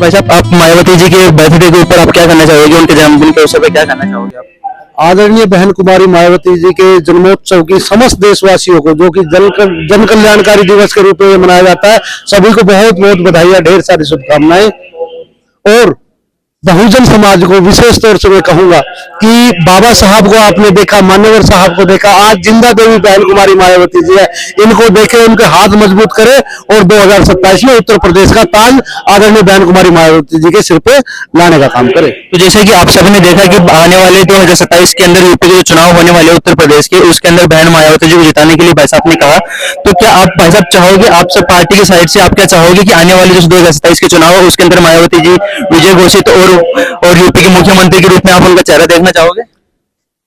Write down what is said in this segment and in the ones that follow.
भाई साहब, आप मायावती जी के बर्थडे के ऊपर आप क्या करना चाहोगे, उनके जन्मदिन के अवसर पे क्या करना चाहोगे आप? आदरणीय बहन कुमारी मायावती जी के जन्मोत्सव की समस्त देशवासियों को, जो कि जन कल्याणकारी दिवस के रूप में मनाया जाता है, सभी को बहुत बहुत बधाई, ढेर सारी शुभकामनाएं। और बहुजन समाज को विशेष तौर से मैं कहूंगा कि बाबा साहब को आपने देखा, मान्यवर साहब को देखा, आज जिंदा देवी बहन कुमारी मायावती जी है, इनको देखे, उनके हाथ मजबूत करे और 2027 में उत्तर प्रदेश का ताज आदरणीय बहन कुमारी मायावती जी के सिर पे लाने का काम करे। तो जैसे कि आप सबने देखा कि आने वाले 2027 के अंदर यूपी के जो चुनाव होने वाले उत्तर प्रदेश के, उसके अंदर बहन मायावती जी को जिताने के लिए भाई साहब ने कहा, तो क्या आप भाई साहब चाहोगे, आप सब पार्टी की साइड से आप क्या चाहोगे कि आने वाले जो 2027 के चुनाव है उसके अंदर मायावती जी विजय घोषित और यूपी के मुख्यमंत्री के रूप में आप उनका चेहरा देखना चाहोगे?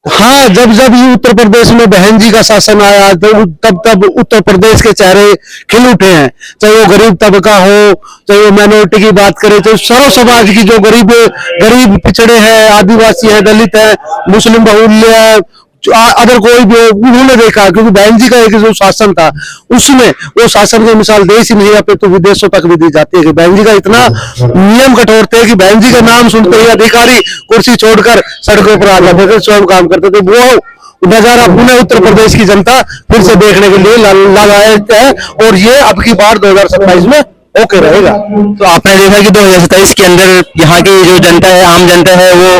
हाँ, जब जब ये उत्तर प्रदेश में बहन जी का शासन आया तब तब उत्तर प्रदेश के चेहरे खिल उठे हैं, चाहे वो गरीब तबका हो, चाहे वो माइनॉरिटी की बात करें, चाहे सर्व समाज की, जो गरीब पिछड़े हैं, आदिवासी है, दलित है, मुस्लिम बहुल्य है, अगर कोई भी, उन्होंने देखा, क्योंकि बहन जी का एक जो शासन था उसमें वो शासन की मिसाल देश ही नहीं अपने तो विदेशों तक भी दी जाती है कि बहन जी का इतना नियम कठोर थे कि बहन जी का नाम सुनते ही अधिकारी कुर्सी छोड़कर सड़कों पर आ जाते थे, स्वयं काम करते थे। वो नजारा पुनः उत्तर प्रदेश की जनता फिर से देखने के लिए लालायित है और ये अब की बार 2027 में ओके रहेगा। तो आपने देखा कि 2027 के अंदर यहाँ की जो जनता है, आम जनता है, वो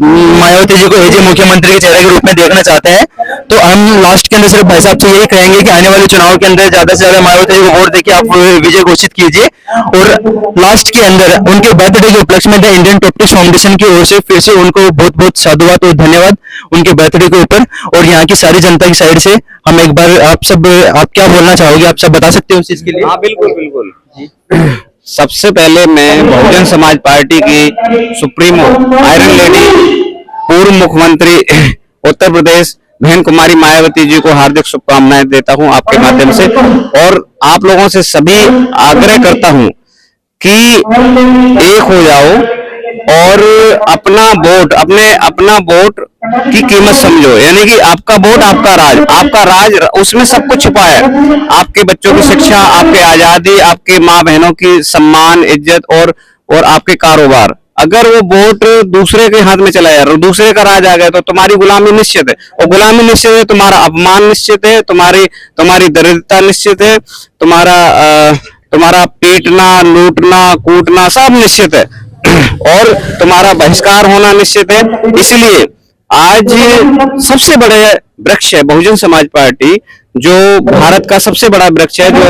मायावती जी को एज मुख्यमंत्री के चेहरे के रूप में देखना चाहते हैं। तो हम लास्ट के अंदर सिर्फ भाई साहब से यही कहेंगे कि आने वाले चुनाव के अंदर ज्यादा से ज्यादा मायावती जी को वोट देके आप विजय घोषित कीजिए। और लास्ट के अंदर उनके बर्थडे के उपलक्ष्य में द इंडियन टॉपटिक्स फाउंडेशन की ओर से फिर से उनको बहुत बहुत साधुवाद और धन्यवाद उनके बर्थडे के ऊपर, और यहाँ की सारी जनता की साइड से हम एक बार आप क्या बोलना चाहोगे, आप सब बता सकते हो उस चीज के लिए? हाँ, बिल्कुल बिल्कुल। सबसे पहले मैं बहुजन समाज पार्टी की सुप्रीमो आयरन लेडी पूर्व मुख्यमंत्री उत्तर प्रदेश बहन कुमारी मायावती जी को हार्दिक शुभकामनाएं देता हूं आपके माध्यम से, और आप लोगों से सभी आग्रह करता हूं कि एक हो जाओ और अपना वोट की कीमत समझो। यानी कि आपका वोट आपका राज उसमें सब कुछ छुपा है। आपके बच्चों की शिक्षा, आपकी आजादी, आपके माँ बहनों की सम्मान, इज्जत और आपके कारोबार। अगर वो वोट दूसरे के हाथ में चला जाए और दूसरे का राज आ गया तो तुम्हारी गुलामी निश्चित है, और गुलामी निश्चित है, तुम्हारा अपमान निश्चित है, तुम्हारी दरिद्रता निश्चित है, तुम्हारा पीटना, लूटना, कूटना सब निश्चित है और तुम्हारा बहिष्कार होना निश्चित है। इसलिए आज सबसे बड़े वृक्ष है बहुजन समाज पार्टी, जो भारत का सबसे बड़ा वृक्ष है, जो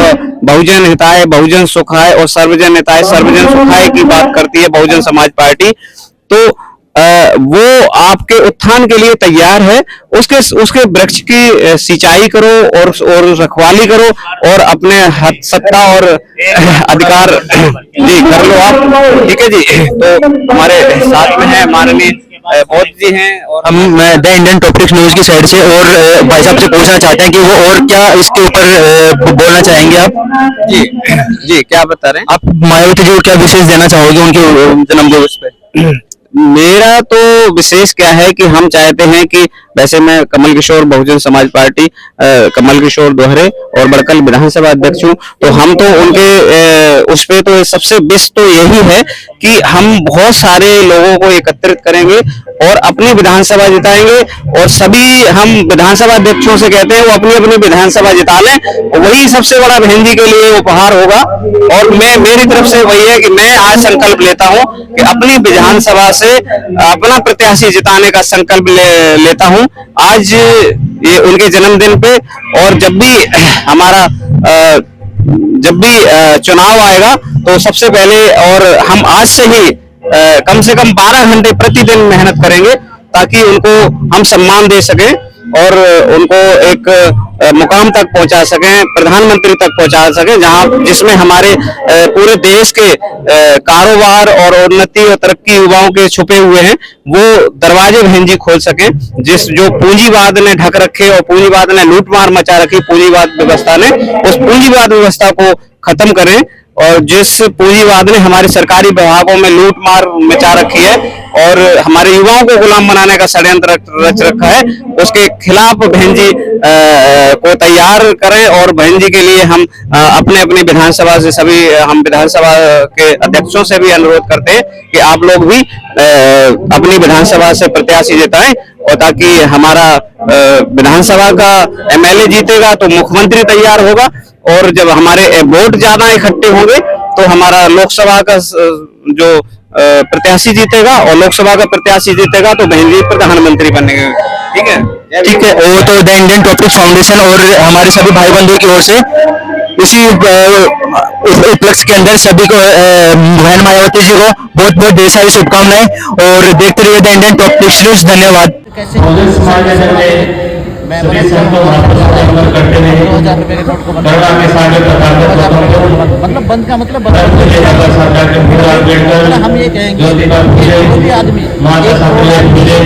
बहुजन हिताय, बहुजन सुखाय और सर्वजन हिताय, सर्वजन सुखाय की बात करती है बहुजन समाज पार्टी। तो वो आपके उत्थान के लिए तैयार है। उसके वृक्ष की सिंचाई करो और रखवाली करो और अपने सत्ता और अधिकार जी कर लो आप, ठीक है जी। तो हमारे साथ में है माननीय बौद्ध जी हैं, और हम द इंडियन टॉपटिक्स न्यूज की साइड से और भाई साहब से पूछना चाहते हैं कि वो और क्या इसके ऊपर बोलना चाहेंगे आप? जी जी, क्या बता रहे हैं आप मायावती जी को क्या विशेष देना चाहोगे उनके जन्म दिवस पे? मेरा तो विशेष क्या है कि हम चाहते हैं कि वैसे मैं कमल किशोर बहुजन समाज पार्टी कमल किशोर दोहरे और बड़कल विधानसभा अध्यक्ष हूँ, तो हम तो उनके उस पे तो सबसे बेस्ट तो यही है कि हम बहुत सारे लोगों को एकत्रित करेंगे और अपनी विधानसभा जिताएंगे। और सभी हम विधानसभा अध्यक्षों से कहते हैं वो अपनी अपनी विधानसभा जिता लें, वही सबसे बड़ा बहन जी के लिए उपहार होगा। और मेरी तरफ से वही है कि मैं आज संकल्प लेता हूँ कि अपनी विधानसभा से अपना प्रत्याशी जिताने का संकल्प लेता हूँ आज ये उनके जन्मदिन पे। और जब भी चुनाव आएगा तो सबसे पहले और हम आज से ही कम से कम 12 घंटे प्रतिदिन मेहनत करेंगे ताकि उनको हम सम्मान दे सकें और उनको एक मुकाम तक पहुंचा सकें, प्रधानमंत्री तक पहुंचा सकें, जहां जिसमें हमारे पूरे देश के कारोबार और उन्नति और तरक्की युवाओं के छुपे हुए हैं, वो दरवाजे बहन जी खोल सकें। जो पूंजीवाद ने ढक रखे और पूंजीवाद ने लूटमार मचा रखी, पूंजीवाद व्यवस्था ने, उस पूंजीवाद व्यवस्था को खत्म करें और जिस पूंजीवाद ने हमारे सरकारी विभागों में लूट मार मचा रखी है और हमारे युवाओं को गुलाम बनाने का षड्यंत्र रच रखा है, उसके खिलाफ बहन जी को तैयार करें। और बहन जी के लिए हम अपने अपनी विधानसभा से सभी हम विधानसभा के अध्यक्षों से भी अनुरोध करते हैं कि आप लोग भी अपनी विधानसभा से प्रत्याशी जिताएं, और ताकि हमारा विधानसभा का एमएलए जीतेगा तो मुख्यमंत्री तैयार होगा, और जब हमारे वोट ज्यादा इकट्ठे होंगे तो हमारा लोकसभा का जो प्रत्याशी जीतेगा, और लोकसभा का प्रत्याशी जीतेगा तो बहन जी प्रधानमंत्री बनेंगे। ठीक है, ठीक है। वो तो द इंडियन टॉपिक फाउंडेशन और हमारे सभी भाई बंधुओं की ओर से इसी उपलक्ष्य के अंदर सभी को बहन मायावती जी को बहुत बहुत ढेर सारी शुभकामनाएं, और देखते रहिए द इंडियन टॉपिक न्यूज। धन्यवाद। बहुजन समाज में सभी संतों महापुरुषों करते रहे, करुणा के सागर मतलब बंद का मतलब सरकार के भीमराव अम्बेडकर, हम ये कहेंगे ज्योतिबा फुले, कोई भी आदमी माता सावित्री फुले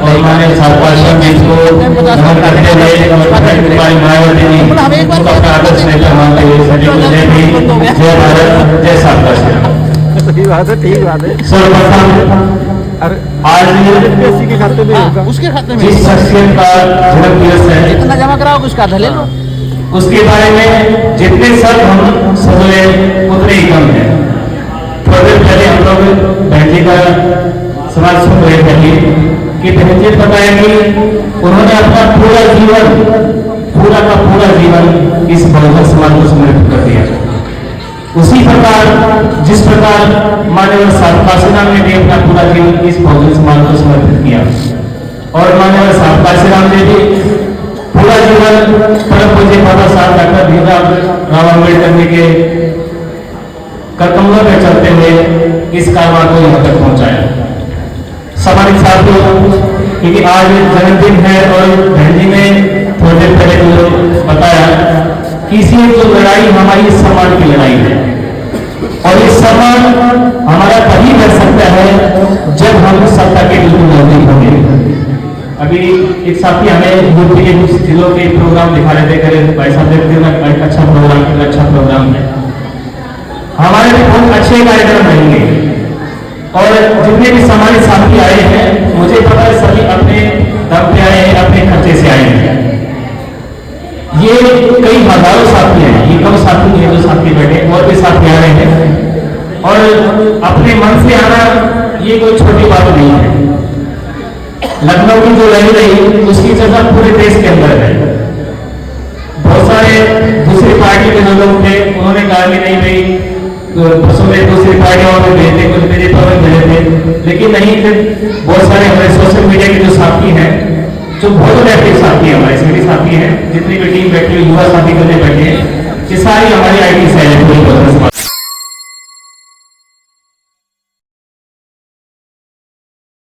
और माननीय शाहबाज जी को नमन करते हुए कुमारी मायावती जी हम एक बार को अपना आदर्श नेता मानते हुए सभी को जय भीम, जय भारत, जय शाहबाज। ठीक बात है। सर्वप्रथम आज के खाते में उसके खाते में जिस शख्सियत का जन्म दिवस है, जितना जमा कराओ उसका ले लो, उसके बारे में जितने सब हम सजोए उतने ही कम है। थोड़ी देर पहले हम लोग बहन जी का समाज सुन रहे थे कि बहन जी बताएंगे उन्होंने अपना पूरा का पूरा जीवन इस बहुजन समाज को समर्पित कर दिया। उसी प्रकार जिस प्रकार माननीय काशीराम ने भी अपना पूरा जीवन इस बहुजन समाज को समर्पित किया, और माननीय काशीराम ने भी पूरा जीवन परम पूज्य बाबा साहब डॉक्टर भीमराव अम्बेडकर जी के कदमों में चलते हुए इस कारवां को यहाँ तक पहुंचाया। सम्मानित साथियों, क्योंकि आज जन्मदिन है और बहन जी ने थोड़ी देर पहले जो बताया कि इसी जो लड़ाई हमारी सम्मान की लड़ाई है, और ये सम्मान हमारा तभी कर सकता है जब हम सत्ता के बिल्कुल नजदीक होंगे। अभी एक साथी हमें यूपी के कुछ जिलों के प्रोग्राम दिखा रहे थे, करे भाई साहब देखते हैं एक अच्छा प्रोग्राम है, हमारे भी बहुत अच्छे कार्यक्रम रहेंगे। और जितने भी सम्मानित साथी आए हैं, मुझे पता है सभी अपने दम पे आए हैं, अपने खर्चे से आए हैं। ये कई हजारों साथी हैं, ये कम साथी नहीं है जो साथी बैठे, और भी साथी आ रहे हैं, और अपने मन से आना ये कोई छोटी बात नहीं है। लखनऊ की जो रही उसकी चर्चा पूरे देश के अंदर है। बहुत सारे दूसरी पार्टी के जो लोग थे उन्होंने कहा कि नहीं भाई बसों में दूसरी पार्टियों में भेजते, कुछ बीजेपी में भेजे थे, लेकिन नहीं थे। बहुत सारे हमारे सोशल मीडिया के जो साथी हैं, जो बहुत एक्टिव साथी है, हमारे सभी साथी हैं, जितनी भी टीम बैठी हुई युवा साथी करने बैठे हैं, ये सारी हमारी IT सेल है।